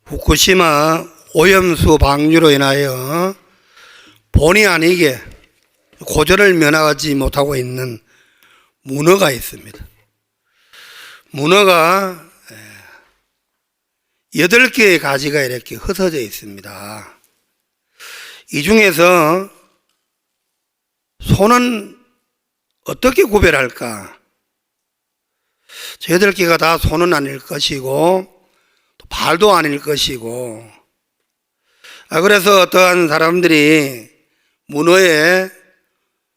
후쿠시마 오염수 방류로 인하여 본의 아니게 고전을 면하지 못하고 있는 문어가 있습니다. 문어가 8개의 가지가 이렇게 흩어져 있습니다. 이 중에서 손은 어떻게 구별할까? 저 8개가 다 손은 아닐 것이고 또 발도 아닐 것이고, 그래서 어떠한 사람들이 문어의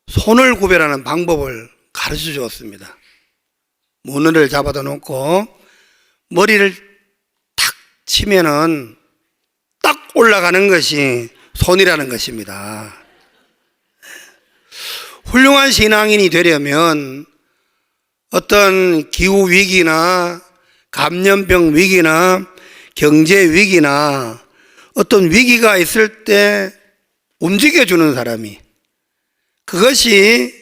손을 구별하는 방법을 가르쳐 주었습니다. 문어를 잡아다 놓고 머리를 탁 치면은 딱 올라가는 것이 손이라는 것입니다. 훌륭한 신앙인이 되려면 어떤 기후 위기나 감염병 위기나 경제 위기나 어떤 위기가 있을 때 움직여주는 사람이, 그것이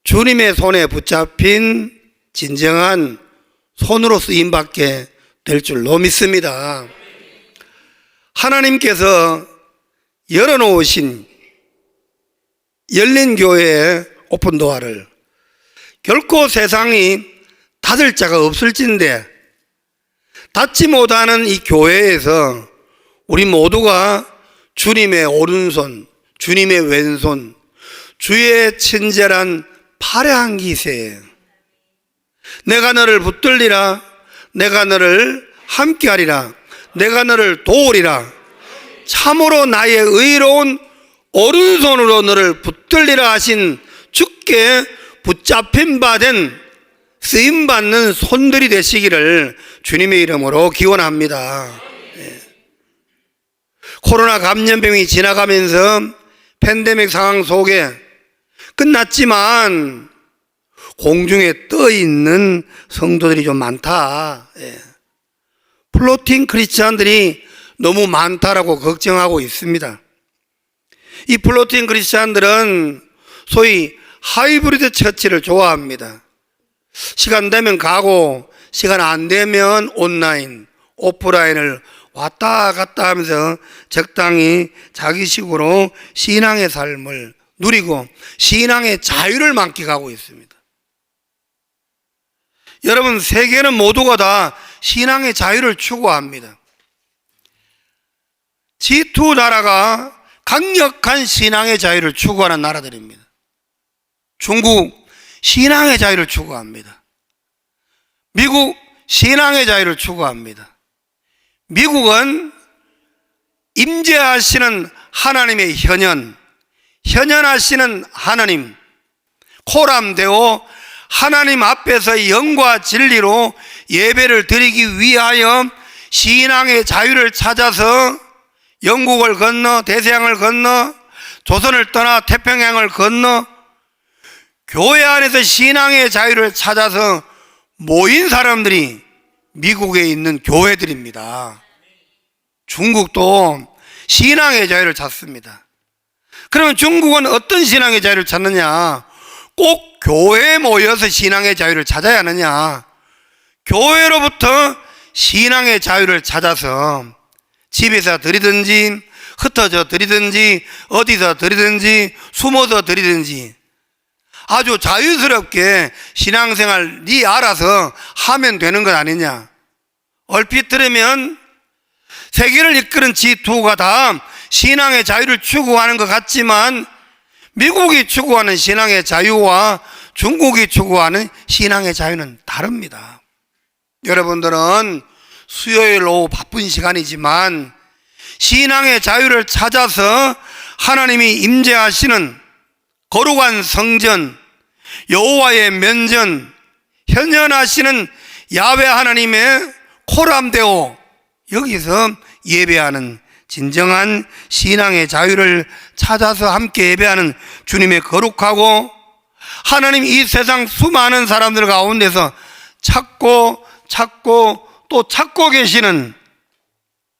주님의 손에 붙잡힌 진정한 손으로 쓰임받게 될 줄로 믿습니다. 하나님께서 열어놓으신 열린 교회의 오픈도어를 결코 세상이 닫을 자가 없을진데, 닫지 못하는 이 교회에서 우리 모두가 주님의 오른손, 주님의 왼손, 주의 친절한 팔의 한 기세, 내가 너를 붙들리라, 내가 너를 함께하리라, 내가 너를 도우리라, 참으로 나의 의로운 오른손으로 너를 붙들리라 하신 주께 붙잡힌 바 된 쓰임받는 손들이 되시기를 주님의 이름으로 기원합니다. 코로나 감염병이 지나가면서 팬데믹 상황 속에 끝났지만 공중에 떠 있는 성도들이 좀 많다. 플로팅 크리스찬들이 너무 많다라고 걱정하고 있습니다. 이 플로팅 크리스찬들은 소위 하이브리드 처치를 좋아합니다. 시간 되면 가고 시간 안 되면 온라인, 오프라인을 왔다 갔다 하면서 적당히 자기식으로 신앙의 삶을 누리고 신앙의 자유를 만끽하고 있습니다. 여러분, 세계는 모두가 다 신앙의 자유를 추구합니다. G2 나라가 강력한 신앙의 자유를 추구하는 나라들입니다. 중국 신앙의 자유를 추구합니다. 미국 신앙의 자유를 추구합니다. 미국은 임재하시는 하나님의 현현하시는 하나님, 코람되어 하나님 앞에서 영과 진리로 예배를 드리기 위하여 신앙의 자유를 찾아서 영국을 건너 대서양을 건너 조선을 떠나 태평양을 건너 교회 안에서 신앙의 자유를 찾아서 모인 사람들이 미국에 있는 교회들입니다. 중국도 신앙의 자유를 찾습니다. 그러면 중국은 어떤 신앙의 자유를 찾느냐? 꼭 교회에 모여서 신앙의 자유를 찾아야 하느냐? 교회로부터 신앙의 자유를 찾아서 집에서 드리든지 흩어져 드리든지 어디서 드리든지 숨어서 드리든지 아주 자유스럽게 신앙생활 네 알아서 하면 되는 것 아니냐? 얼핏 들으면 세계를 이끄는 G2가 다 신앙의 자유를 추구하는 것 같지만 미국이 추구하는 신앙의 자유와 중국이 추구하는 신앙의 자유는 다릅니다. 여러분들은 수요일 오후 바쁜 시간이지만 신앙의 자유를 찾아서 하나님이 임재하시는 거룩한 성전, 여호와의 면전, 현현하시는 야훼 하나님의 코람되어 여기서 예배하는 진정한 신앙의 자유를 찾아서 함께 예배하는 주님의 거룩하고 하나님 이 세상 수많은 사람들 가운데서 찾고 또 찾고 계시는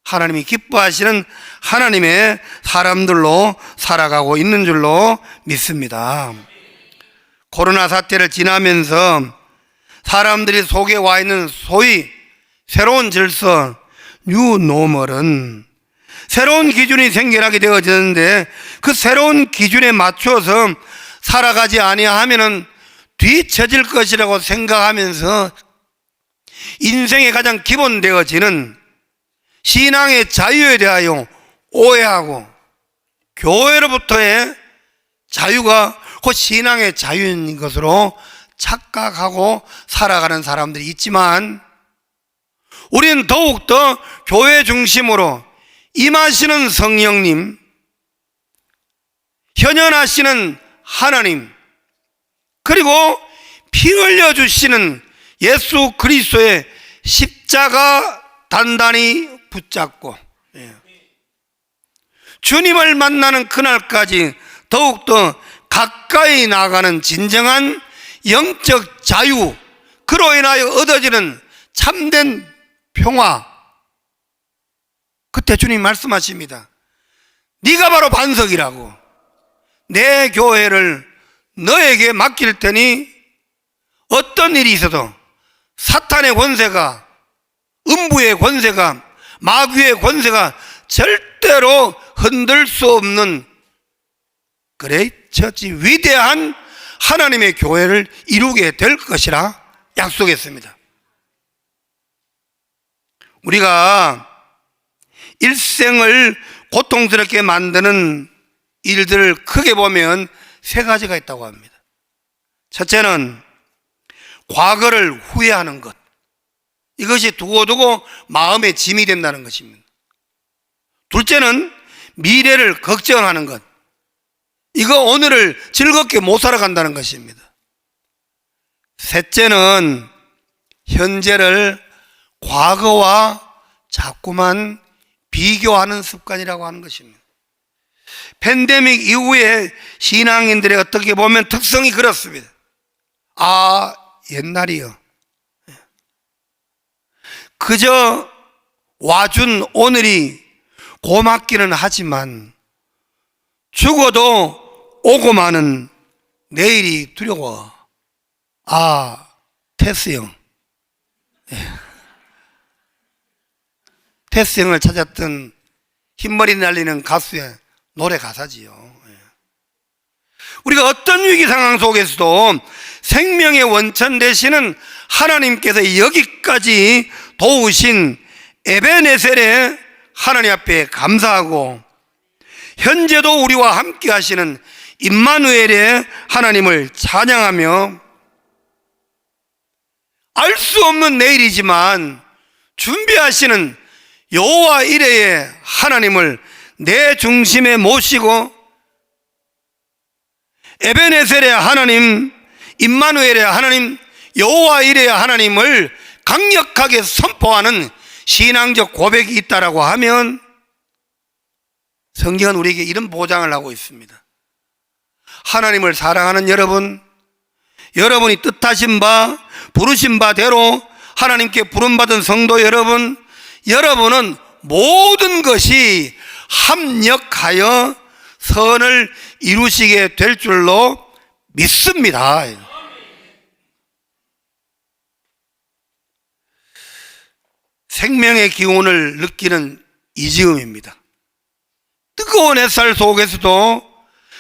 하나님이 기뻐하시는 하나님의 사람들로 살아가고 있는 줄로 믿습니다. 코로나 사태를 지나면서 사람들이 속에 와 있는 소위 새로운 질서, 뉴노멀은 새로운 기준이 생겨나게 되어지는데 그 새로운 기준에 맞춰서 살아가지 아니하면은 뒤처질 것이라고 생각하면서 인생의 가장 기본되어지는 신앙의 자유에 대하여 오해하고 교회로부터의 자유가 곧 신앙의 자유인 것으로 착각하고 살아가는 사람들이 있지만 우리는 더욱더 교회 중심으로 임하시는 성령님, 현현하시는 하나님, 그리고 피 흘려주시는 예수 그리스도의 십자가 단단히 붙잡고 주님을 만나는 그날까지 더욱더 가까이 나가는 진정한 영적 자유, 그로 인하여 얻어지는 참된 평화. 그때 주님 말씀하십니다. 네가 바로 반석이라고. 내 교회를 너에게 맡길 테니 어떤 일이 있어도 사탄의 권세가, 음부의 권세가, 마귀의 권세가 절대로 흔들 수 없는 그레이처치, 위대한 하나님의 교회를 이루게 될 것이라 약속했습니다. 우리가 일생을 고통스럽게 만드는 일들을 크게 보면 세 가지가 있다고 합니다. 첫째는 과거를 후회하는 것. 이것이 두고두고 마음의 짐이 된다는 것입니다. 둘째는 미래를 걱정하는 것. 이거 오늘을 즐겁게 못 살아간다는 것입니다. 셋째는 현재를 과거와 자꾸만 비교하는 습관이라고 하는 것입니다. 팬데믹 이후에 신앙인들의 어떻게 보면 특성이 그렇습니다. 아, 옛날이요. 그저 와준 오늘이 고맙기는 하지만 죽어도 오고 마는 내일이 두려워. 아, 테스 형. 테스 형을 찾았던 흰머리 날리는 가수의 노래 가사지요. 우리가 어떤 위기 상황 속에서도 생명의 원천 되시는 하나님께서 여기까지 도우신 에베네셀의 하나님 앞에 감사하고, 현재도 우리와 함께 하시는 임마누엘의 하나님을 찬양하며, 알 수 없는 내일이지만 준비하시는 여호와 이레의 하나님을 내 중심에 모시고, 에베네셀의 하나님, 임마누엘의 하나님, 여호와 이레의 하나님을 강력하게 선포하는 신앙적 고백이 있다라고 하면 성경은 우리에게 이런 보장을 하고 있습니다. 하나님을 사랑하는 여러분, 여러분이 뜻하신 바, 부르신 바대로 하나님께 부름받은 성도 여러분, 여러분은 모든 것이 합력하여 선을 이루시게 될 줄로 믿습니다. 생명의 기운을 느끼는 이지음입니다. 뜨거운 햇살 속에서도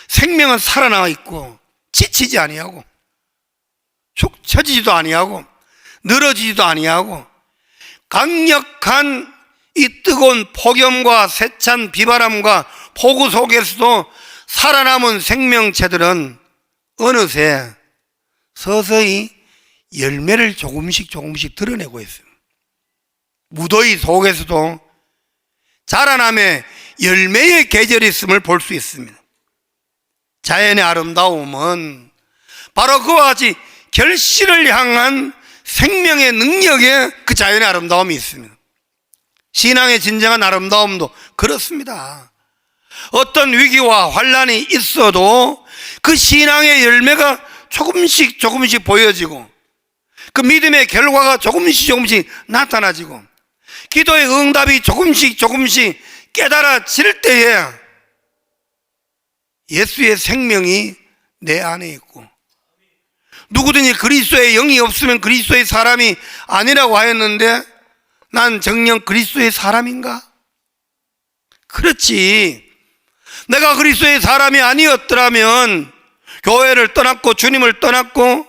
생명은 살아나 있고 지치지 아니하고 축 처지지도 아니하고 늘어지지도 아니하고, 강력한 이 뜨거운 폭염과 세찬 비바람과 폭우 속에서도 살아남은 생명체들은 어느새 서서히 열매를 조금씩 드러내고 있습니다. 무더위 속에서도 자라남의 열매의 계절이 있음을 볼 수 있습니다. 자연의 아름다움은 바로 그와 같이 결실을 향한 생명의 능력에 그 자연의 아름다움이 있습니다. 신앙의 진정한 아름다움도 그렇습니다. 어떤 위기와 환난이 있어도 그 신앙의 열매가 조금씩 보여지고, 그 믿음의 결과가 조금씩 나타나지고, 기도의 응답이 조금씩 깨달아질 때에 예수의 생명이 내 안에 있고, 누구든지 그리스도의 영이 없으면 그리스도의 사람이 아니라고 하였는데, 난 정녕 그리스도의 사람인가? 그렇지. 내가 그리스도의 사람이 아니었더라면 교회를 떠났고 주님을 떠났고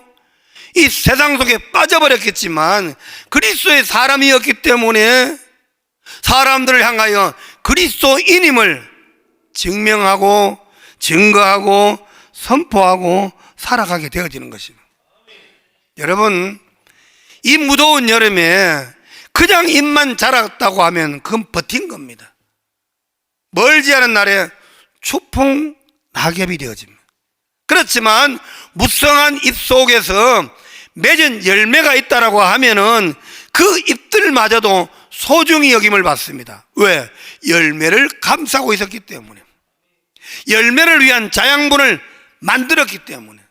이 세상 속에 빠져버렸겠지만 그리스도의 사람이었기 때문에 사람들을 향하여 그리스도인임을 증명하고 증거하고 선포하고 살아가게 되어지는 것입니다. 여러분, 이 무더운 여름에 그냥 입만 자랐다고 하면 그건 버틴 겁니다. 멀지 않은 날에 추풍 낙엽이 되어집니다. 그렇지만 무성한 잎 속에서 맺은 열매가 있다라고 하면은 그 잎들마저도 소중히 여김을 받습니다. 왜? 열매를 감싸고 있었기 때문에, 열매를 위한 자양분을 만들었기 때문에,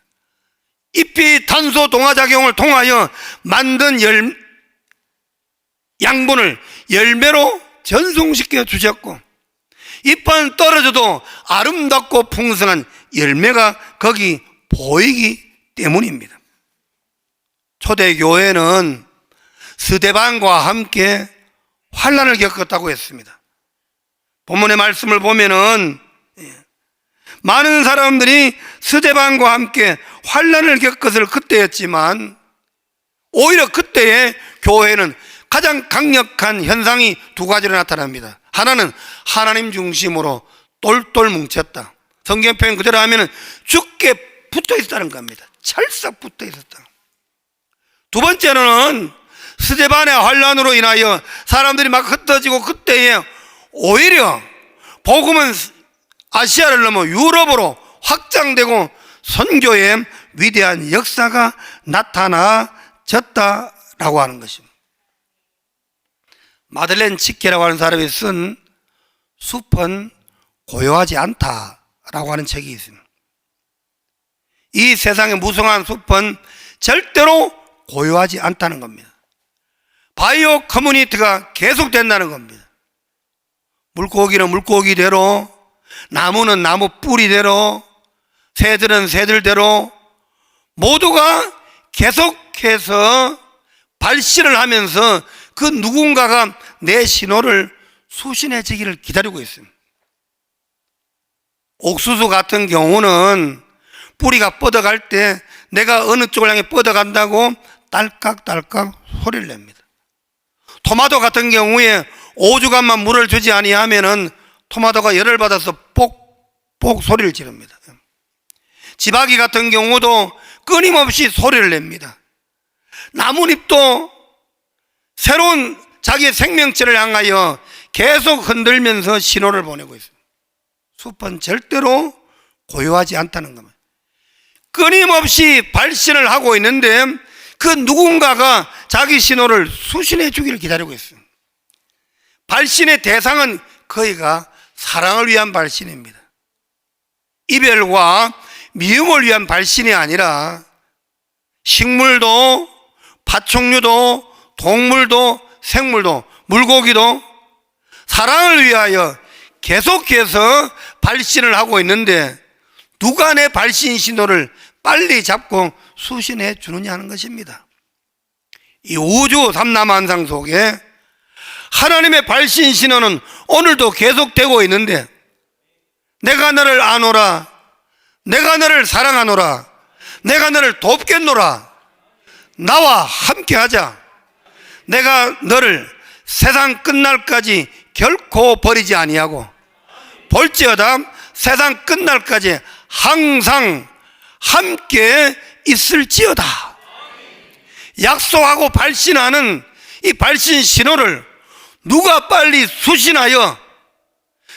잎이 탄소 동화작용을 통하여 만든 양분을 열매로 전송시켜 주셨고, 잎은 떨어져도 아름답고 풍성한 열매가 거기 보이기 때문입니다. 초대교회는 스데반과 함께 환난을 겪었다고 했습니다. 본문의 말씀을 보면은 많은 사람들이 스데반과 함께 환난을 겪었을 그때였지만 오히려 그때의 교회는 가장 강력한 현상이 두 가지로 나타납니다. 하나는 하나님 중심으로 똘똘 뭉쳤다. 성경 표현 그대로 하면 죽게 붙어 있었다는 겁니다. 찰싹 붙어 있었다. 두 번째로는 스데반의 환난으로 인하여 사람들이 막 흩어지고 그때에 오히려 복음은 아시아를 넘어 유럽으로 확장되고 선교의 위대한 역사가 나타나졌다라고 하는 것입니다. 마들렌 치케라고 하는 사람이 쓴 숲은 고요하지 않다라고 하는 책이 있습니다. 이 세상의 무성한 숲은 절대로 고요하지 않다는 겁니다. 바이오 커뮤니티가 계속된다는 겁니다. 물고기는 물고기대로, 나무는 나무 뿌리대로, 새들은 새들대로 모두가 계속해서 발신을 하면서 그 누군가가 내 신호를 수신해지기를 기다리고 있습니다. 옥수수 같은 경우는 뿌리가 뻗어갈 때 내가 어느 쪽을 향해 뻗어간다고 딸깍딸깍 소리를 냅니다. 토마토 같은 경우에 5주간만 물을 주지 아니하면은 토마토가 열을 받아서 뽁뽁 소리를 지릅니다. 지박이 같은 경우도 끊임없이 소리를 냅니다. 나뭇잎도 새로운 자기의 생명체를 향하여 계속 흔들면서 신호를 보내고 있습니다. 숲은 절대로 고요하지 않다는 겁니다. 끊임없이 발신을 하고 있는데 그 누군가가 자기 신호를 수신해 주기를 기다리고 있습니다. 발신의 대상은 거의가 사랑을 위한 발신입니다. 이별과 미움을 위한 발신이 아니라 식물도 파충류도 동물도 생물도 물고기도 사랑을 위하여 계속해서 발신을 하고 있는데 누가 내 발신 신호를 빨리 잡고 수신해 주느냐 하는 것입니다. 이 우주 삼라만상 속에 하나님의 발신 신호는 오늘도 계속되고 있는데 내가 너를 아노라, 내가 너를 사랑하노라, 내가 너를 돕겠노라, 나와 함께하자, 내가 너를 세상 끝날까지 결코 버리지 아니하고 볼지어다 세상 끝날까지 항상 함께 있을지어다. 약속하고 발신하는 이 발신 신호를 누가 빨리 수신하여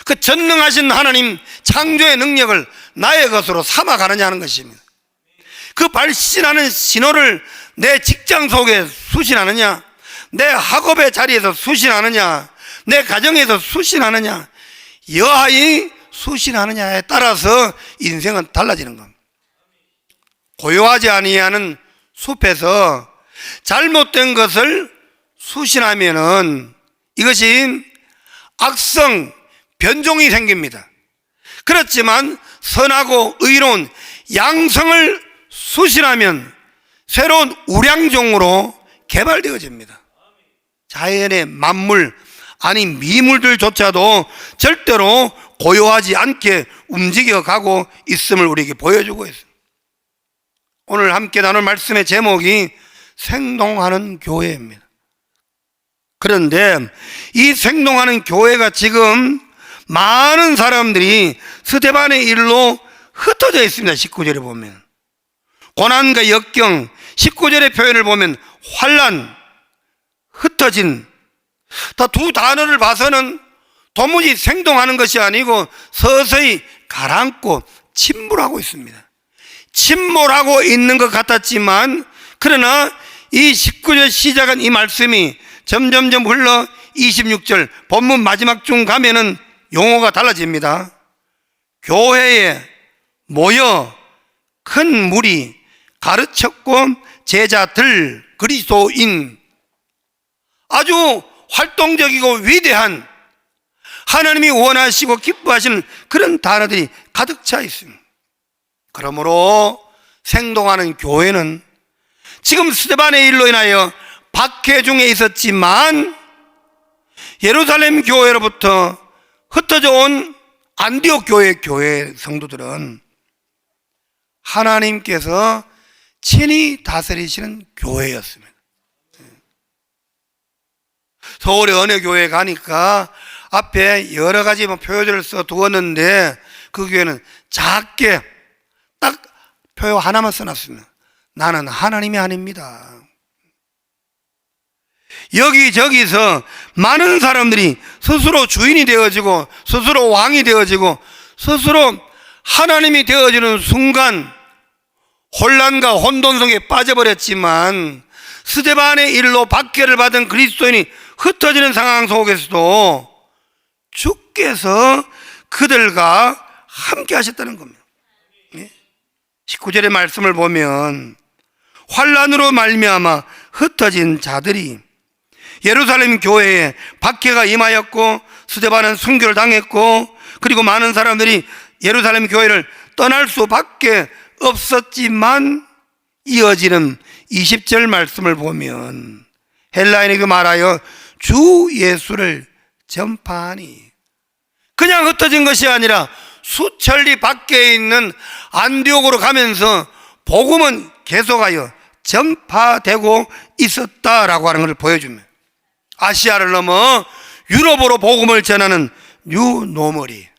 그 전능하신 하나님 창조의 능력을 나의 것으로 삼아가느냐 하는 것입니다. 그 발신하는 신호를 내 직장 속에 수신하느냐, 내 학업의 자리에서 수신하느냐, 내 가정에서 수신하느냐, 여하이 수신하느냐에 따라서 인생은 달라지는 겁니다. 고요하지 아니하는 숲에서 잘못된 것을 수신하면은 이것이 악성 변종이 생깁니다. 그렇지만 선하고 의로운 양성을 수신하면 새로운 우량종으로 개발되어집니다. 자연의 만물, 아니 미물들조차도 절대로 고요하지 않게 움직여가고 있음을 우리에게 보여주고 있습니다. 오늘 함께 나눌 말씀의 제목이 생동하는 교회입니다. 그런데 이 생동하는 교회가 지금 많은 사람들이 스데반의 일로 흩어져 있습니다. 19절에 보면 고난과 역경, 19절의 표현을 보면 환난, 흩어진, 다 두 단어를 봐서는 도무지 생동하는 것이 아니고 서서히 가라앉고 침몰하고 있습니다. 침몰하고 있는 것 같았지만, 그러나 이 19절 시작한 이 말씀이 점점점 흘러 26절 본문 마지막쯤 가면은 용어가 달라집니다. 교회에 모여 큰 무리 가르쳤고 제자들 그리스도인, 아주 활동적이고 위대한, 하나님이 원하시고 기뻐하시는 그런 단어들이 가득 차 있습니다. 그러므로 생동하는 교회는 지금 스데반의 일로 인하여 박해 중에 있었지만, 예루살렘 교회로부터 흩어져 온 안디옥 교회 성도들은 하나님께서 친히 다스리시는 교회였습니다. 서울의 어느 교회에 가니까 앞에 여러 가지 표어들을 써 두었는데 그 교회는 작게 딱 표어 하나만 써놨습니다. 나는 하나님이 아닙니다. 여기저기서 많은 사람들이 스스로 주인이 되어지고 스스로 왕이 되어지고 스스로 하나님이 되어지는 순간 혼란과 혼돈 속에 빠져버렸지만, 스데반의 일로 박해를 받은 그리스도인이 흩어지는 상황 속에서도 주께서 그들과 함께 하셨다는 겁니다. 19절의 말씀을 보면 환난으로 말미암아 흩어진 자들이 예루살렘 교회에 박해가 임하였고 스데반은 순교를 당했고, 그리고 많은 사람들이 예루살렘 교회를 떠날 수밖에 없었지만, 이어지는 20절 말씀을 보면 헬라인에게 말하여 주 예수를 전파하니, 그냥 흩어진 것이 아니라 수천리 밖에 있는 안디옥으로 가면서 복음은 계속하여 전파되고 있었다라고 하는 것을 보여줍니다. 아시아를 넘어 유럽으로 복음을 전하는 뉴노멀이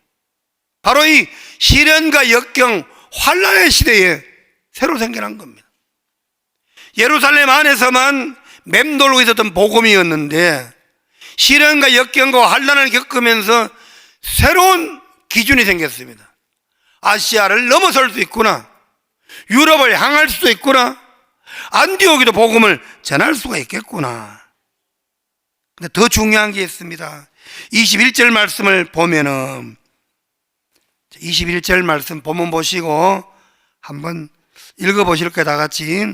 바로 이 시련과 역경, 환난의 시대에 새로 생겨난 겁니다. 예루살렘 안에서만 맴돌고 있었던 복음이었는데, 시련과 역경과 환난을 겪으면서 새로운 기준이 생겼습니다. 아시아를 넘어설 수 있구나, 유럽을 향할 수도 있구나, 안디옥에도 복음을 전할 수가 있겠구나. 근데 더 중요한 게 있습니다. 21절 말씀을 보면은, 21절 말씀 본문 보시고 한번 읽어보실 거예요. 다 같이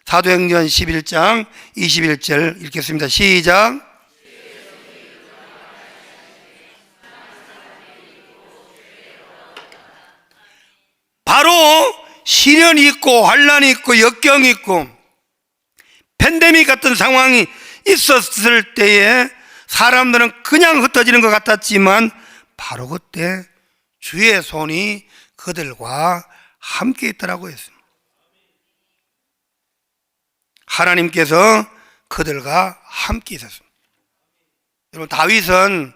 사도행전 11장 21절 읽겠습니다. 시작. 바로 시련이 있고 환난이 있고 역경이 있고 팬데믹 같은 상황이 있었을 때에 사람들은 그냥 흩어지는 것 같았지만, 바로 그때 주의 손이 그들과 함께 있더라고 했습니다. 하나님께서 그들과 함께 있었습니다. 여러분, 다윗은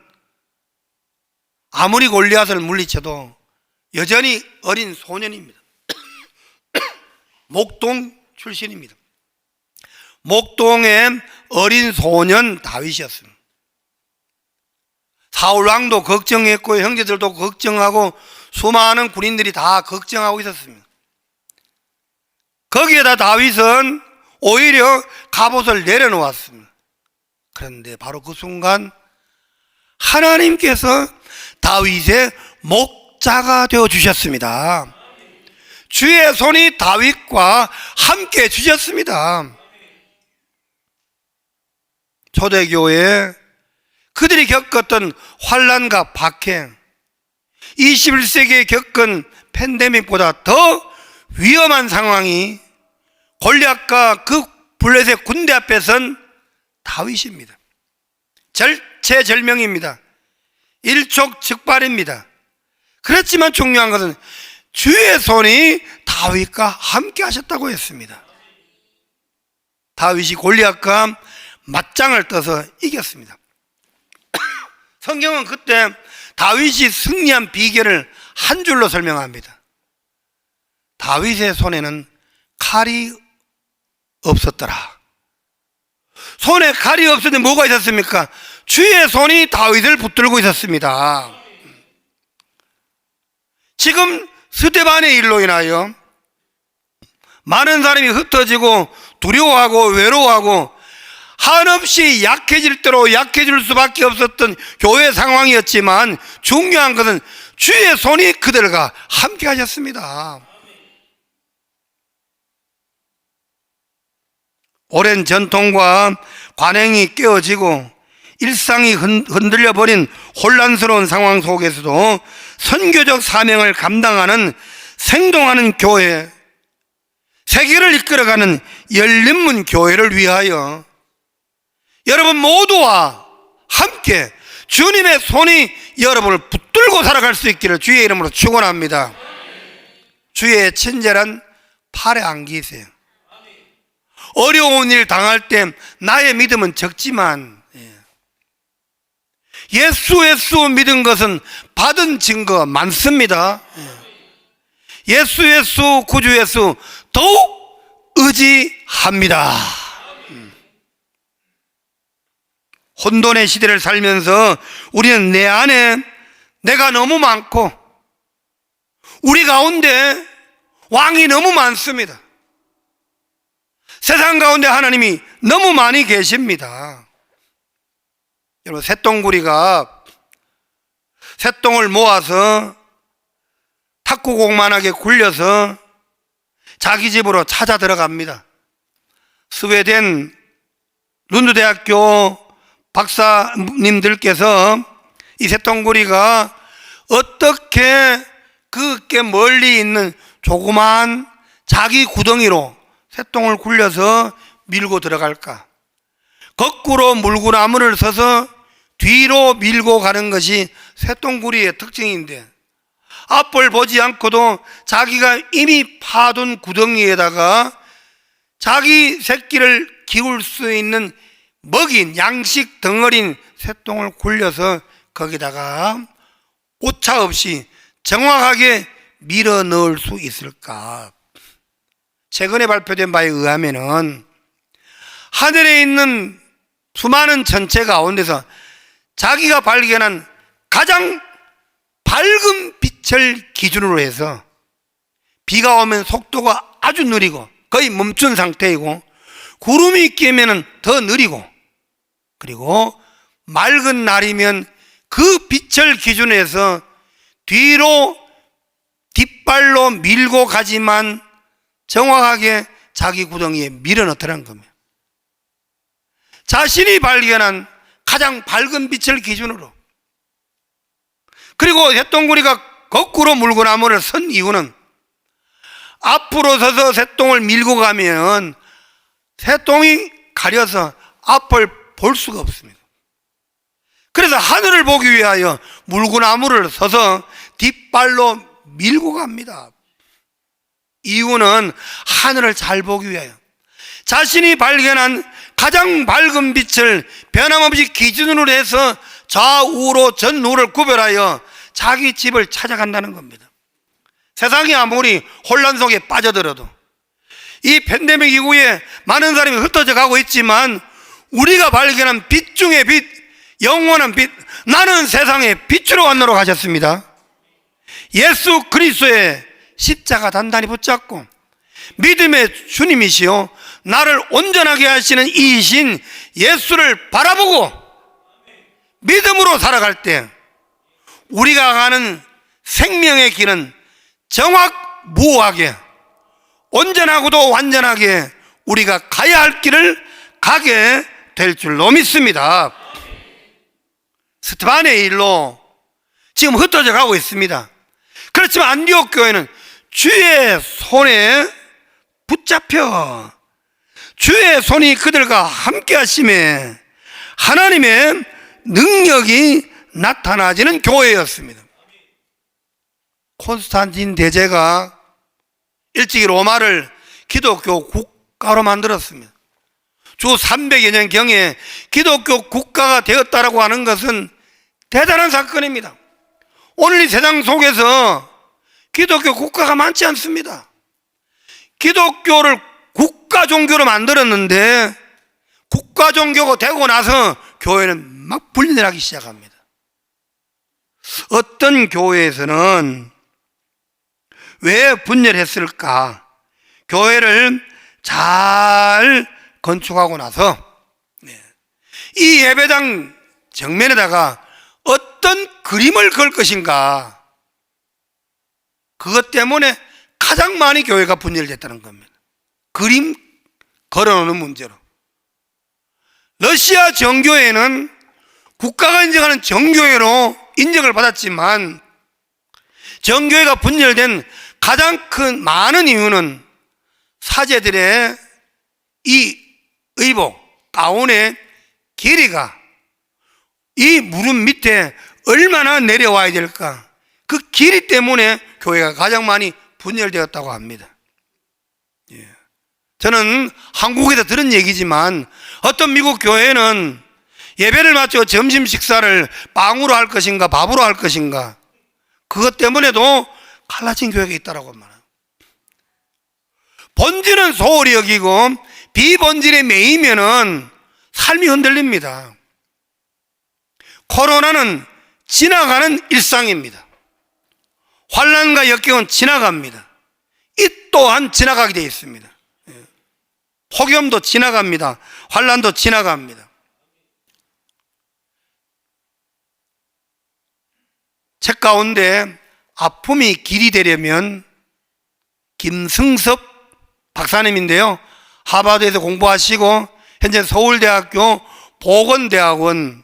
아무리 골리앗을 물리쳐도 여전히 어린 소년입니다. 목동 출신입니다. 목동의 어린 소년 다윗이었습니다. 사울 왕도 걱정했고 형제들도 걱정하고 수많은 군인들이 다 걱정하고 있었습니다. 거기에다 다윗은 오히려 갑옷을 내려놓았습니다. 그런데 바로 그 순간 하나님께서 다윗의 목자가 되어 주셨습니다. 주의 손이 다윗과 함께 주셨습니다. 초대교회 그들이 겪었던 환난과 박해, 21세기에 겪은 팬데믹보다 더 위험한 상황이 골리앗과 그 블레셋 군대 앞에 선 다윗입니다. 절체절명입니다. 일촉즉발입니다. 그렇지만 중요한 것은 주의 손이 다윗과 함께 하셨다고 했습니다. 다윗이 골리앗과 맞짱을 떠서 이겼습니다. 성경은 그때 다윗이 승리한 비결을 한 줄로 설명합니다. 다윗의 손에는 칼이 없었더라. 손에 칼이 없었는데 뭐가 있었습니까? 주의 손이 다윗을 붙들고 있었습니다. 지금 스데반의 일로 인하여 많은 사람이 흩어지고 두려워하고 외로워하고 한없이 약해질 대로 약해질 수밖에 없었던 교회 상황이었지만 중요한 것은 주의 손이 그들과 함께 하셨습니다. 오랜 전통과 관행이 깨어지고 일상이 흔들려버린 혼란스러운 상황 속에서도 선교적 사명을 감당하는 생동하는 교회, 세계를 이끌어가는 열린문 교회를 위하여 여러분 모두와 함께 주님의 손이 여러분을 붙들고 살아갈 수 있기를 주의 이름으로 축원합니다. 주의 친절한 팔에 안기세요. 어려운 일 당할 때 나의 믿음은 적지만 예수 믿은 것은 받은 증거 많습니다. 예수 구주 예수 더욱 의지합니다. 혼돈의 시대를 살면서 우리는 내 안에 내가 너무 많고 우리 가운데 왕이 너무 많습니다. 세상 가운데 하나님이 너무 많이 계십니다. 여러분, 새똥구리가 새똥을 모아서 탁구공만하게 굴려서 자기 집으로 찾아 들어갑니다. 스웨덴 룬드대학교 박사님들께서 이 새똥구리가 어떻게 그게 멀리 있는 조그만 자기 구덩이로 새똥을 굴려서 밀고 들어갈까? 거꾸로 물구나무를 서서 뒤로 밀고 가는 것이 새똥구리의 특징인데 앞을 보지 않고도 자기가 이미 파둔 구덩이에다가 자기 새끼를 키울 수 있는 먹인 양식 덩어리인 새똥을 굴려서 거기다가 오차 없이 정확하게 밀어 넣을 수 있을까? 최근에 발표된 바에 의하면은 하늘에 있는 수많은 천체 가운데서 자기가 발견한 가장 밝은 빛을 기준으로 해서 비가 오면 속도가 아주 느리고 거의 멈춘 상태이고 구름이 끼면 더 느리고 그리고 맑은 날이면 그 빛을 기준으로 해서 뒤로 뒷발로 밀고 가지만 정확하게 자기 구덩이에 밀어넣더라는 겁니다. 자신이 발견한 가장 밝은 빛을 기준으로. 그리고 새똥구리가 거꾸로 물구나무를 선 이유는 앞으로 서서 새똥을 밀고 가면 새똥이 가려서 앞을 볼 수가 없습니다. 그래서 하늘을 보기 위하여 물구나무를 서서 뒷발로 밀고 갑니다. 이유는 하늘을 잘 보기 위하여 자신이 발견한 가장 밝은 빛을 변함없이 기준으로 해서 좌우로 전우를 구별하여 자기 집을 찾아간다는 겁니다. 세상이 아무리 혼란 속에 빠져들어도 이 팬데믹 이후에 많은 사람이 흩어져 가고 있지만 우리가 발견한 빛 중의 빛, 영원한 빛, 나는 세상의 빛으로 왔노라 하셨습니다. 예수 그리스도의 십자가 단단히 붙잡고 믿음의 주님이시요 나를 온전하게 하시는 이신 예수를 바라보고 믿음으로 살아갈 때 우리가 가는 생명의 길은 정확무하게 온전하고도 완전하게 우리가 가야 할 길을 가게 될 줄로 믿습니다. 스데반의 일로 지금 흩어져 가고 있습니다. 그렇지만 안디옥 교회는 주의 손에 붙잡혀 주의 손이 그들과 함께 하심에 하나님의 능력이 나타나지는 교회였습니다. 콘스탄틴 대제가 일찍이 로마를 기독교 국가로 만들었습니다. 주 300여 년경에 기독교 국가가 되었다라고 하는 것은 대단한 사건입니다. 오늘 이 세상 속에서 기독교 국가가 많지 않습니다. 기독교를 국가 종교로 만들었는데 국가 종교가 되고 나서 교회는 막 분열하기 시작합니다. 어떤 교회에서는 왜 분열했을까? 교회를 잘 건축하고 나서 이 예배당 정면에다가 어떤 그림을 그을 것인가, 그것 때문에 가장 많이 교회가 분열됐다는 겁니다. 그림 걸어놓는 문제로. 러시아 정교회는 국가가 인정하는 정교회로 인정을 받았지만 정교회가 분열된 가장 큰 많은 이유는 사제들의 이 의복, 가운의 길이가 이 무릎 밑에 얼마나 내려와야 될까, 그 길이 때문에 교회가 가장 많이 분열되었다고 합니다. 저는 한국에서 들은 얘기지만 어떤 미국 교회는 예배를 마치고 점심 식사를 빵으로 할 것인가 밥으로 할 것인가, 그것 때문에도 갈라진 교회가 있다고 말해요. 본질은 소홀히 여기고 비본질에 매이면은 삶이 흔들립니다. 코로나는 지나가는 일상입니다. 환난과 역경은 지나갑니다. 이 또한 지나가게 되어 있습니다. 폭염도 지나갑니다. 환난도 지나갑니다. 책 가운데 아픔이 길이 되려면, 김승섭 박사님인데요, 하버드에서 공부하시고 현재 서울대학교 보건대학원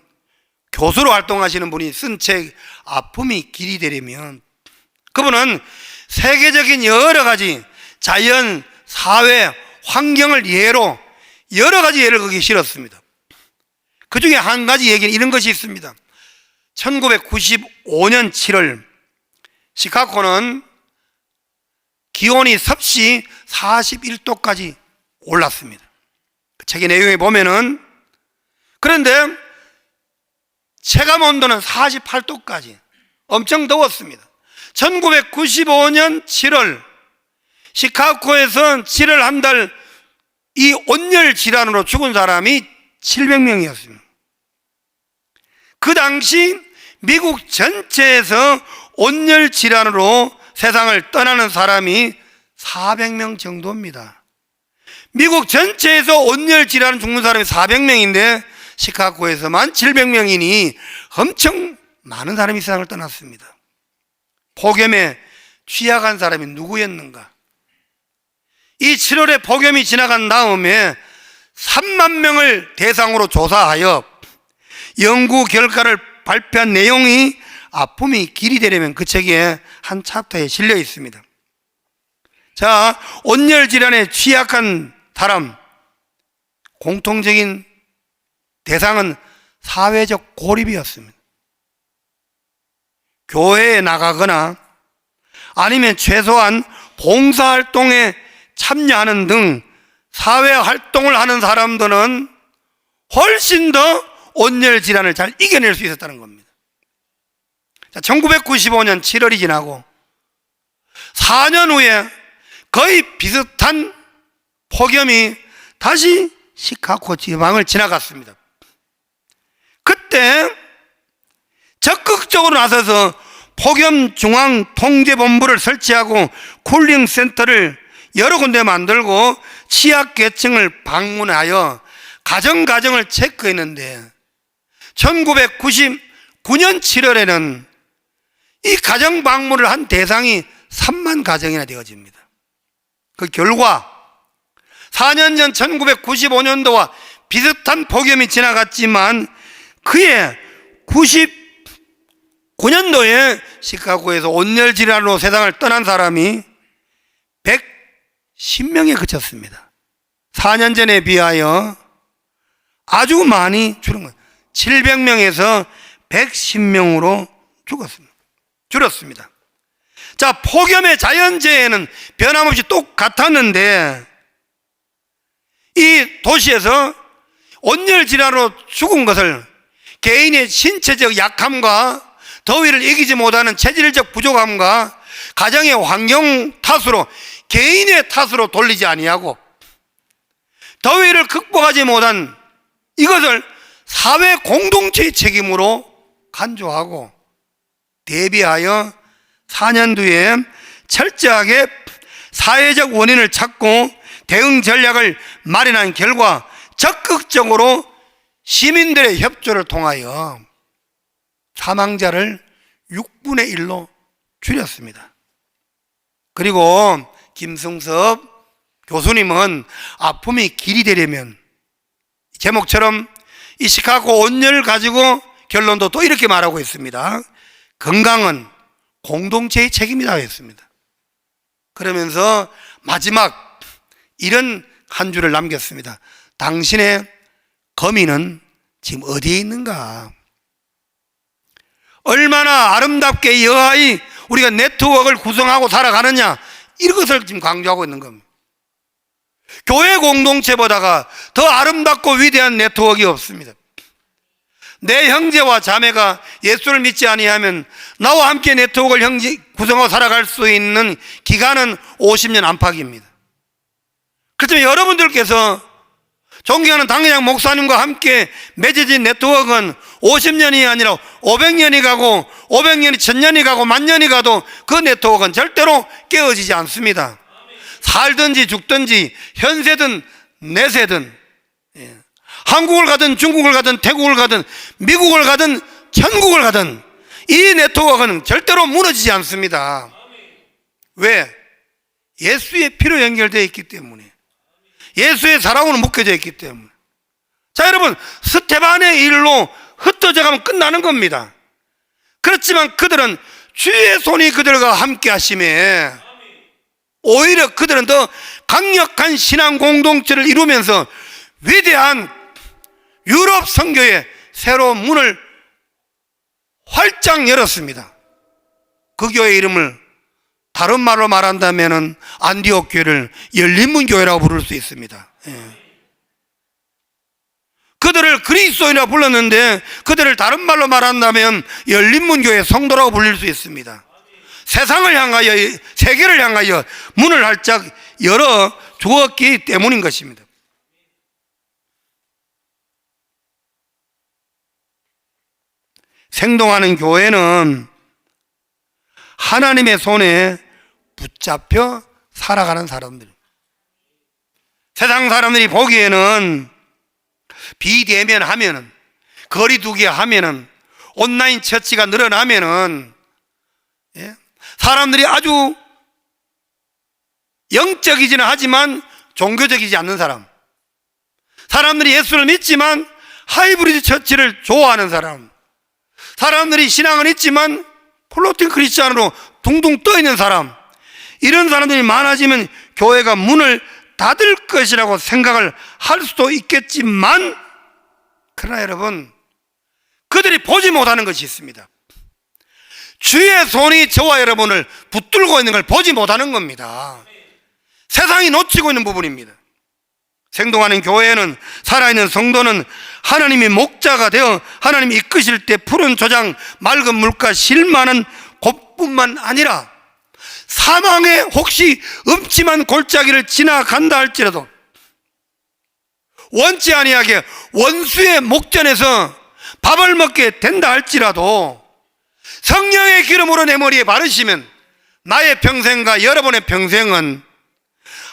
교수로 활동하시는 분이 쓴 책 아픔이 길이 되려면, 그분은 세계적인 여러 가지 자연, 사회, 환경을 예로 여러 가지 예를 거기 실었습니다. 그 중에 한 가지 얘기는 이런 것이 있습니다. 1995년 7월 시카고는 기온이 섭씨 41도까지 올랐습니다. 그 책의 내용에 보면은, 그런데 체감 온도는 48도까지 엄청 더웠습니다. 1995년 7월 시카고에서 7월 한 달 이 온열 질환으로 죽은 사람이 700명이었습니다. 그 당시 미국 전체에서 온열 질환으로 세상을 떠나는 사람이 400명 정도입니다. 미국 전체에서 온열 질환 죽는 사람이 400명인데 시카고에서만 700명이니 엄청 많은 사람이 세상을 떠났습니다. 폭염에 취약한 사람이 누구였는가? 이 7월에 폭염이 지나간 다음에 3만 명을 대상으로 조사하여 연구 결과를 발표한 내용이 아픔이 길이 되려면 그 책의 한 챕터에 실려 있습니다. 자, 온열 질환에 취약한 사람, 공통적인 대상은 사회적 고립이었습니다. 교회에 나가거나 아니면 최소한 봉사활동에 참여하는 등 사회활동을 하는 사람들은 훨씬 더 온열 질환을 잘 이겨낼 수 있었다는 겁니다. 자, 1995년 7월이 지나고 4년 후에 거의 비슷한 폭염이 다시 시카고 지방을 지나갔습니다. 그때 적극적으로 나서서 폭염중앙통제본부를 설치하고 쿨링센터를 여러 군데 만들고 취약계층을 방문하여 가정을 체크했는데 1999년 7월에는 이 가정 방문을 한 대상이 3만 가정이나 되어집니다. 그 결과 4년 전 1995년도와 비슷한 폭염이 지나갔지만 그해 99년도에 시카고에서 온열 질환으로 세상을 떠난 사람이 110명에 그쳤습니다. 4년 전에 비하여 아주 많이 줄은 거예요. 700명에서 110명으로 줄었습니다. 자, 폭염의 자연재해는 변함없이 똑같았는데 이 도시에서 온열 질환으로 죽은 것을 개인의 신체적 약함과 더위를 이기지 못하는 체질적 부족함과 가정의 환경 탓으로, 개인의 탓으로 돌리지 아니하고 더위를 극복하지 못한 이것을 사회 공동체의 책임으로 간주하고 대비하여 4년 뒤에 철저하게 사회적 원인을 찾고 대응 전략을 마련한 결과 적극적으로 시민들의 협조를 통하여 사망자를 6분의 1로 줄였습니다. 그리고 김승섭 교수님은 아픔이 길이 되려면, 제목처럼 이 시카고 온열 가지고 결론도 또 이렇게 말하고 있습니다. 건강은 공동체의 책임이라고 했습니다. 그러면서 마지막 이런 한 줄을 남겼습니다. 당신의 거미는 지금 어디에 있는가? 얼마나 아름답게 여하이 우리가 네트워크를 구성하고 살아가느냐, 이것을 지금 강조하고 있는 겁니다. 교회 공동체보다가 더 아름답고 위대한 네트워크가 없습니다. 내 형제와 자매가 예수를 믿지 아니하면 나와 함께 네트워크를 구성하고 살아갈 수 있는 기간은 50년 안팎입니다. 그렇지만 여러분들께서 존경하는 당회장 목사님과 함께 맺어진 네트워크는 50년이 아니라 500년이 가고 500년이 1000년이 가고 10,000년이 가도 그 네트워크는 절대로 깨어지지 않습니다. 살든지 죽든지 현세든 내세든, 한국을 가든 중국을 가든 태국을 가든 미국을 가든 천국을 가든 이 네트워크는 절대로 무너지지 않습니다. 왜? 예수의 피로 연결되어 있기 때문에, 예수의 사랑으로 묶여져 있기 때문에. 자, 여러분, 스테반의 일로 흩어져 가면 끝나는 겁니다. 그렇지만 그들은 주의 손이 그들과 함께 하심에 오히려 그들은 더 강력한 신앙 공동체를 이루면서 위대한 유럽 선교의 새로운 문을 활짝 열었습니다. 그 교회 이름을 다른 말로 말한다면 안디옥 교회를 열린문 교회라고 부를 수 있습니다. 그들을 그리스도인이라 불렀는데 그들을 다른 말로 말한다면 열린문 교회 성도라고 불릴 수 있습니다. 세상을 향하여, 세계를 향하여 문을 활짝 열어 주었기 때문인 것입니다. 생동하는 교회는 하나님의 손에 붙잡혀 살아가는 사람들. 세상 사람들이 보기에는 비대면하면은, 거리두기 하면은, 온라인 처치가 늘어나면은, 사람들이 아주 영적이지는 하지만 종교적이지 않는 사람, 사람들이 예수를 믿지만 하이브리드 처치를 좋아하는 사람, 사람들이 신앙은 있지만 플로팅 크리스찬으로 둥둥 떠 있는 사람, 이런 사람들이 많아지면 교회가 문을 닫을 것이라고 생각을 할 수도 있겠지만, 그러나 여러분, 그들이 보지 못하는 것이 있습니다. 주의 손이 저와 여러분을 붙들고 있는 걸 보지 못하는 겁니다. 세상이 놓치고 있는 부분입니다. 생동하는 교회는, 살아있는 성도는 하나님이 목자가 되어 하나님이 이끄실 때 푸른 조장, 맑은 물가, 쉴만한 곳뿐만 아니라 사망의 혹시 음침한 골짜기를 지나간다 할지라도 원치 아니하게 원수의 목전에서 밥을 먹게 된다 할지라도 성령의 기름으로 내 머리에 바르시면 나의 평생과 여러분의 평생은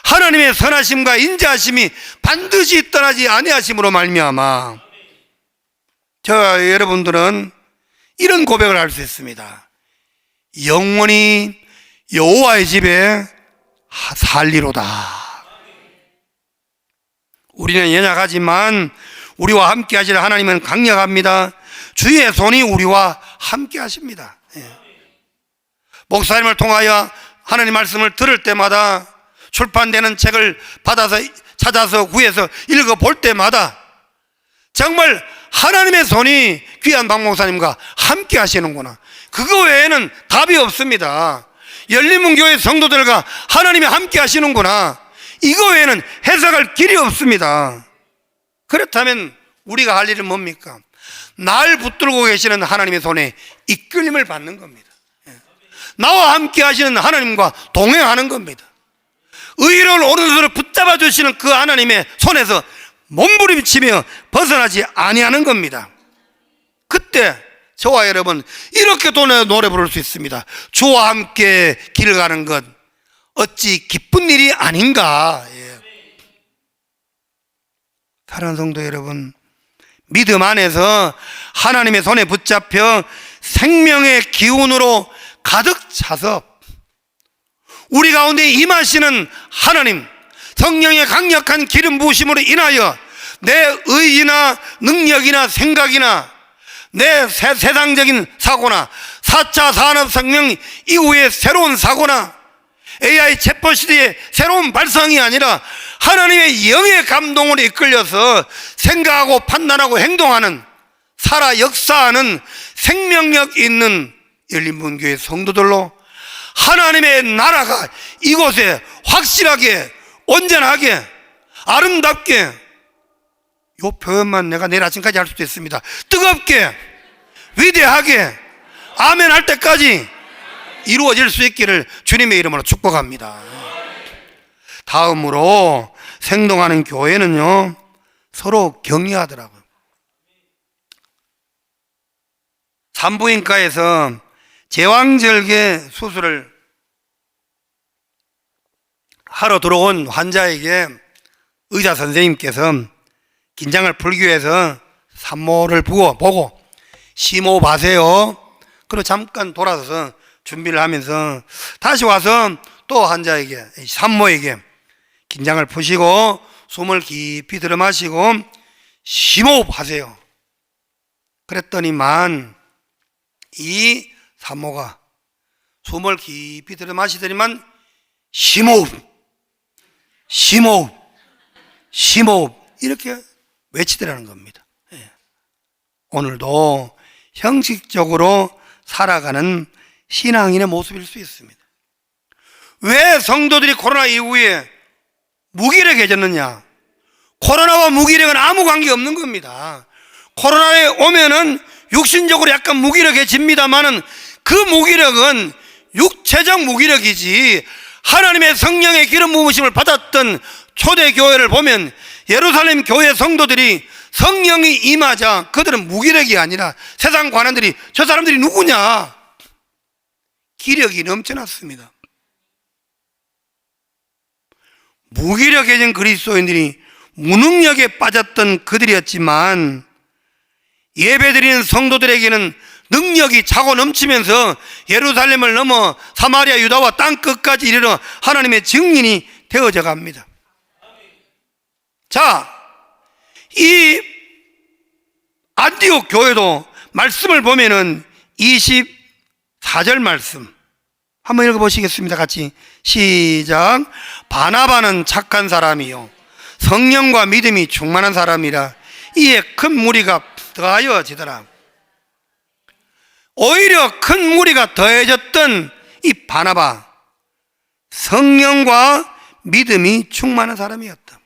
하나님의 선하심과 인자하심이 반드시 떠나지 아니하심으로 말미암아 저와 여러분들은 이런 고백을 할 수 있습니다. 영원히 여호와의 집에 살리로다. 우리는 연약하지만 우리와 함께 하실 하나님은 강력합니다. 주의 손이 우리와 함께 하십니다. 목사님을 통하여 하나님 말씀을 들을 때마다, 출판되는 책을 받아서 찾아서 구해서 읽어볼 때마다 정말 하나님의 손이 귀한 박 목사님과 함께 하시는구나. 그거 외에는 답이 없습니다. 열린문교회 성도들과 하나님이 함께 하시는구나. 이거 외에는 해석할 길이 없습니다. 그렇다면 우리가 할 일은 뭡니까? 날 붙들고 계시는 하나님의 손에 이끌림을 받는 겁니다. 나와 함께 하시는 하나님과 동행하는 겁니다. 의로운 오른손을 붙잡아 주시는 그 하나님의 손에서 몸부림치며 벗어나지 아니하는 겁니다. 그때 저와 여러분 이렇게 노래 부를 수 있습니다. 주와 함께 길을 가는 것 어찌 기쁜 일이 아닌가. 사랑하는 성도 여러분, 믿음 안에서 하나님의 손에 붙잡혀 생명의 기운으로 가득 차서 우리 가운데 임하시는 하나님, 성령의 강력한 기름 부으심으로 인하여 내 의지나 능력이나 생각이나 내 세상적인 사고나 4차 산업혁명 이후의 새로운 사고나 AI 체포 시대의 새로운 발상이 아니라 하나님의 영의 감동으로 이끌려서 생각하고 판단하고 행동하는, 살아 역사하는 생명력 있는 열린문교회 성도들로 하나님의 나라가 이곳에 확실하게, 온전하게, 아름답게, 이 표현만 내가 내일 아침까지 할 수도 있습니다. 뜨겁게, 위대하게, 아멘 할 때까지 이루어질 수 있기를 주님의 이름으로 축복합니다. 다음으로 생동하는 교회는요, 서로 격려하더라고요. 산부인과에서 제왕절개 수술을 하러 들어온 환자에게 의사 선생님께서 긴장을 풀기 위해서 산모를 보고 심호흡 하세요. 그리고 잠깐 돌아서서 준비를 하면서 다시 와서 또 환자에게, 산모에게 긴장을 푸시고 숨을 깊이 들여 마시고 심호흡 하세요. 그랬더니만 이 산모가 숨을 깊이 들여 마시더니만 심호흡, 심호흡, 심호흡 이렇게 외치더라는 겁니다. 오늘도 형식적으로 살아가는 신앙인의 모습일 수 있습니다. 왜 성도들이 코로나 이후에 무기력해졌느냐? 코로나와 무기력은 아무 관계 없는 겁니다. 코로나에 오면은 육신적으로 약간 무기력해집니다만은 그 무기력은 육체적 무기력이지, 하나님의 성령의 기름 부으심을 받았던 초대교회를 보면 예루살렘 교회 성도들이 성령이 임하자 그들은 무기력이 아니라 세상 관원들이 저 사람들이 누구냐? 기력이 넘쳐났습니다. 무기력해진 그리스도인들이 무능력에 빠졌던 그들이었지만 예배드리는 성도들에게는 능력이 차고 넘치면서 예루살렘을 넘어 사마리아 유다와 땅끝까지 이르러 하나님의 증인이 되어져 갑니다. 자, 이 안디옥 교회도 말씀을 보면은 24절 말씀 한번 읽어보시겠습니다. 같이 시작. 바나바는 착한 사람이요 성령과 믿음이 충만한 사람이라 이에 큰 무리가 더하여지더라. 오히려 큰 무리가 더해졌던 이 바나바, 성령과 믿음이 충만한 사람이었다.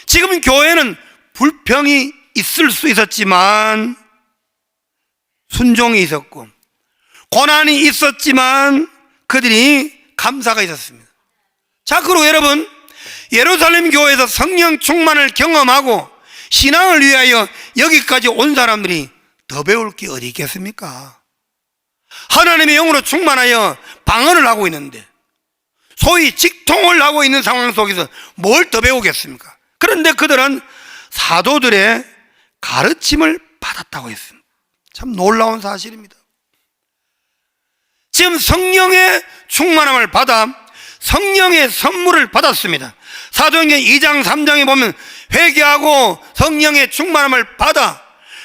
지금 교회는 불평이 있을 수 있었지만 순종이 있었고 고난이 있었지만 그들이 감사가 있었습니다. 자, 그리고 여러분, 예루살렘 교회에서 성령 충만을 경험하고 신앙을 위하여 여기까지 온 사람들이 더 배울 게 어디 있겠습니까? 하나님의 영으로 충만하여 방언을 하고 있는데, 소위 직통을 하고 있는 상황 속에서 뭘 더 배우겠습니까? 그런데 그들은 사도들의 가르침을 받았다고 했습니다. 참 놀라운 사실입니다. 지금 성령의 충만함을 받아 성령의 선물을 받았습니다. 사도행전 2장 3장에 보면 회개하고 성령의 충만함을 받아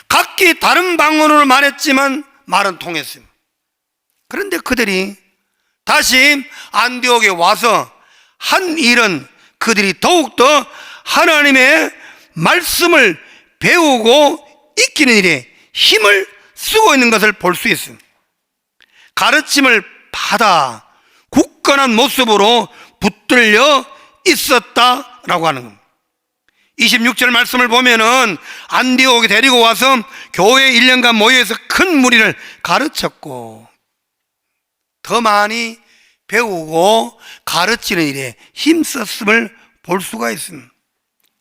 각기 다른 방언으로 말했지만 말은 통했습니다. 그런데 그들이 다시 안디옥에 와서 한 일은 그들이 더욱더 하나님의 말씀을 배우고 익히는 일에 힘을 쓰고 있는 것을 볼 수 있습니다. 가르침을 받아 굳건한 모습으로 붙들려 있었다라고 하는 겁니다. 26절 말씀을 보면은 안디옥에 데리고 와서 교회 1년간 모여서 큰 무리를 가르쳤고 더 많이 배우고 가르치는 일에 힘썼음을 볼 수가 있습니다.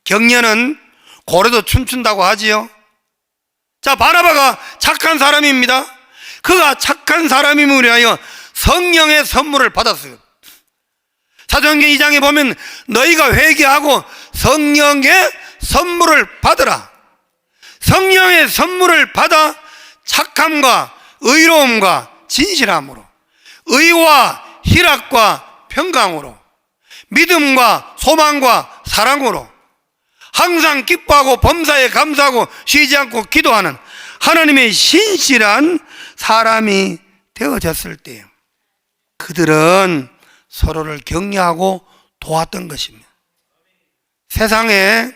격려는 고래도 춤춘다고 하지요. 자, 바나바가 착한 사람입니다. 그가 착한 사람임을 위하여 성령의 선물을 받았어요. 사도행전 2장에 보면 너희가 회개하고 성령의 선물을 받으라. 성령의 선물을 받아 착함과 의로움과 진실함으로, 의와 희락과 평강으로, 믿음과 소망과 사랑으로 항상 기뻐하고 범사에 감사하고 쉬지 않고 기도하는 하나님의 신실한 사람이 되어졌을 때요, 그들은 서로를 격려하고 도왔던 것입니다. 세상에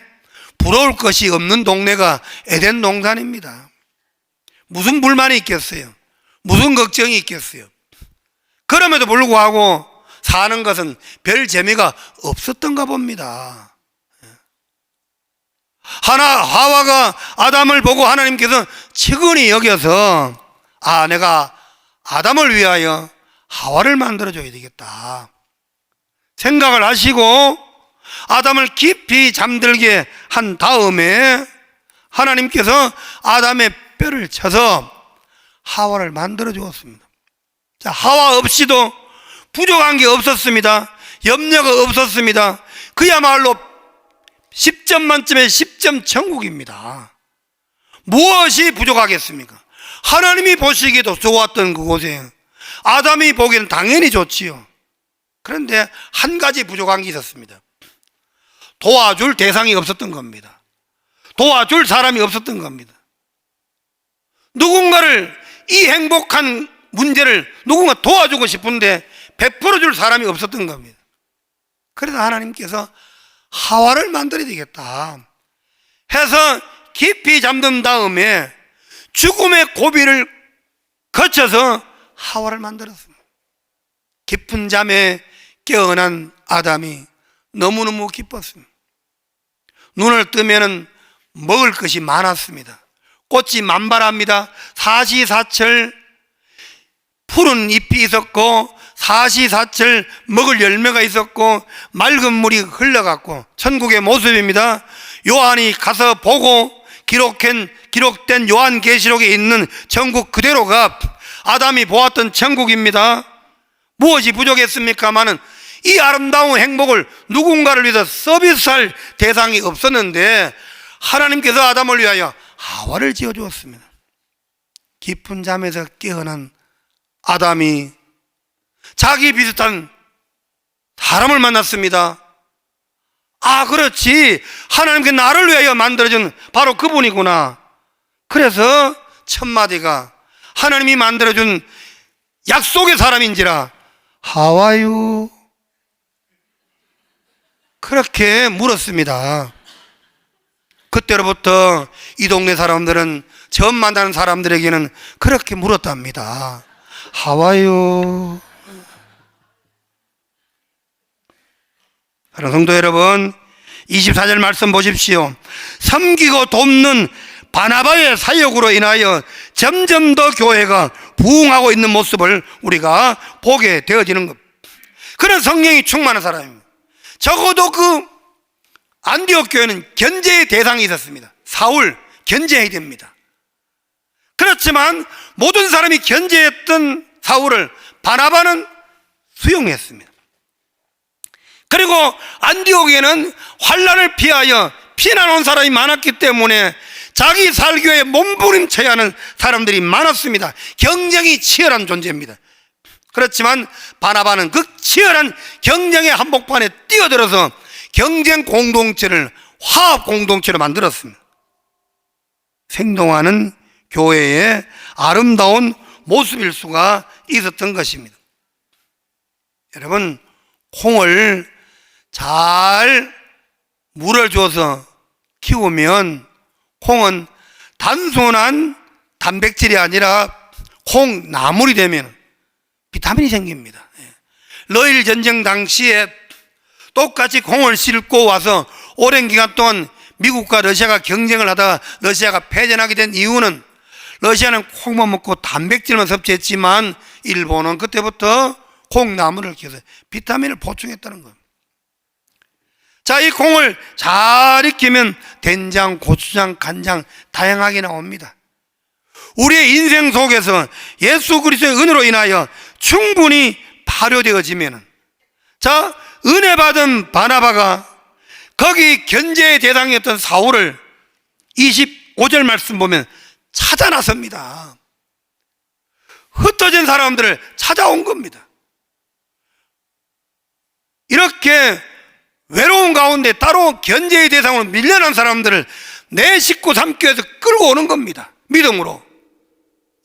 부러울 것이 없는 동네가 에덴 동산입니다. 무슨 불만이 있겠어요? 무슨 걱정이 있겠어요? 그럼에도 불구하고 사는 것은 별 재미가 없었던가 봅니다. 하와가 아담을 보고 하나님께서 측은히 여겨서 내가 아담을 위하여 하와를 만들어줘야 되겠다 생각을 하시고 아담을 깊이 잠들게 한 다음에 하나님께서 아담의 뼈를 쳐서 하와를 만들어 주었습니다. 자, 하와 없이도 부족한 게 없었습니다. 염려가 없었습니다. 그야말로 10점 만점에 10점 천국입니다. 무엇이 부족하겠습니까? 하나님이 보시기에도 좋았던 그곳에 아담이 보기에는 당연히 좋지요. 그런데 한 가지 부족한 게 있었습니다. 도와줄 대상이 없었던 겁니다. 도와줄 사람이 없었던 겁니다. 누군가를, 이 행복한 문제를 누군가 도와주고 싶은데 베풀어 줄 사람이 없었던 겁니다. 그래서 하나님께서 하와를 만들어야 되겠다 해서 깊이 잠든 다음에 죽음의 고비를 거쳐서 하와를 만들었습니다. 깊은 잠에 깨어난 아담이 너무너무 기뻤습니다. 눈을 뜨면은 먹을 것이 많았습니다. 꽃이 만발합니다. 사시사철 푸른 잎이 있었고 사시사철 먹을 열매가 있었고 맑은 물이 흘러갔고 천국의 모습입니다. 요한이 가서 보고 기록된 요한계시록에 있는 천국 그대로가 아담이 보았던 천국입니다. 무엇이 부족했습니까마는 이 아름다운 행복을 누군가를 위해서 서비스할 대상이 없었는데 하나님께서 아담을 위하여 하와를 지어주었습니다. 깊은 잠에서 깨어난 아담이 자기 비슷한 사람을 만났습니다. 그렇지, 하나님께 나를 위하여 만들어준 바로 그분이구나. 그래서 첫 마디가 하나님이 만들어준 약속의 사람인지라 하와유, 그렇게 물었습니다. 그때로부터 이 동네 사람들은 처음 만나는 사람들에게는 그렇게 물었답니다. 하와유. 사랑하는 성도 여러분, 24절 말씀 보십시오. 섬기고 돕는 바나바의 사역으로 인하여 점점 더 교회가 부흥하고 있는 모습을 우리가 보게 되어지는 것. 그런 성령이 충만한 사람입니다. 적어도 그 안디옥 교회는 견제의 대상이 있었습니다. 사울 견제해야 됩니다. 그렇지만 모든 사람이 견제했던 사울을 바나바는 수용했습니다. 그리고 안디옥에는 환난을 피하여 피난 온 사람이 많았기 때문에 자기 살교에 몸부림쳐야 하는 사람들이 많았습니다. 경쟁이 치열한 존재입니다. 그렇지만 바나바는 그 치열한 경쟁의 한복판에 뛰어들어서 경쟁 공동체를 화합 공동체로 만들었습니다. 생동하는 교회의 아름다운 모습일 수가 있었던 것입니다. 여러분, 콩을 잘 물을 줘서 키우면 콩은 단순한 단백질이 아니라 콩나물이 되면 비타민이 생깁니다. 러일 전쟁 당시에 똑같이 콩을 싣고 와서 오랜 기간 동안 미국과 러시아가 경쟁을 하다가 러시아가 패전하게 된 이유는 러시아는 콩만 먹고 단백질만 섭취했지만 일본은 그때부터 콩나물을 키워서 비타민을 보충했다는 거예요. 자, 이 콩을 잘 익히면 된장, 고추장, 간장 다양하게 나옵니다. 우리의 인생 속에서 예수 그리스도의 은혜로 인하여 충분히 발효되어지면, 자, 은혜 받은 바나바가 거기 견제의 대상이었던 사울을 25절 말씀 보면 찾아 나섭니다. 흩어진 사람들을 찾아온 겁니다. 이렇게 외로운 가운데 따로 견제의 대상으로 밀려난 사람들을 내 식구 삼기 위해서 끌고 오는 겁니다. 믿음으로.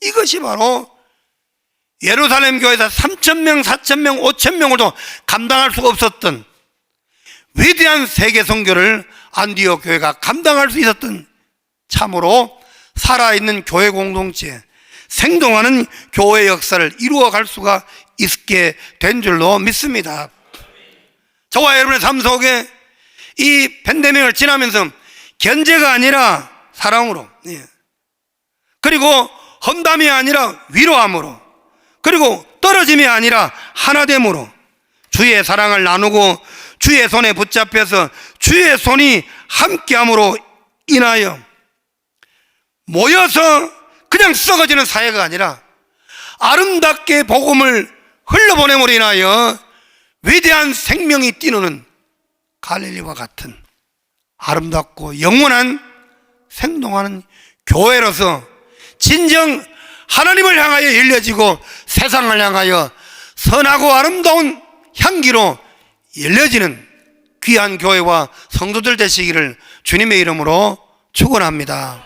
이것이 바로 예루살렘 교회에서 3,000명, 4,000명, 5,000명을도 감당할 수가 없었던 위대한 세계 선교를 안디옥 교회가 감당할 수 있었던, 참으로 살아있는 교회 공동체, 생동하는 교회 역사를 이루어갈 수가 있게 된 줄로 믿습니다. 저와 여러분의 삶 속에 이 팬데믹을 지나면서 견제가 아니라 사랑으로, 그리고 험담이 아니라 위로함으로, 그리고 떨어짐이 아니라 하나됨으로 주의 사랑을 나누고 주의 손에 붙잡혀서 주의 손이 함께함으로 인하여 모여서 그냥 썩어지는 사회가 아니라 아름답게 복음을 흘러보냄으로 인하여 위대한 생명이 뛰노는 갈릴리와 같은 아름답고 영원한 생동하는 교회로서 진정 하나님을 향하여 열려지고 세상을 향하여 선하고 아름다운 향기로 열려지는 귀한 교회와 성도들 되시기를 주님의 이름으로 축원합니다.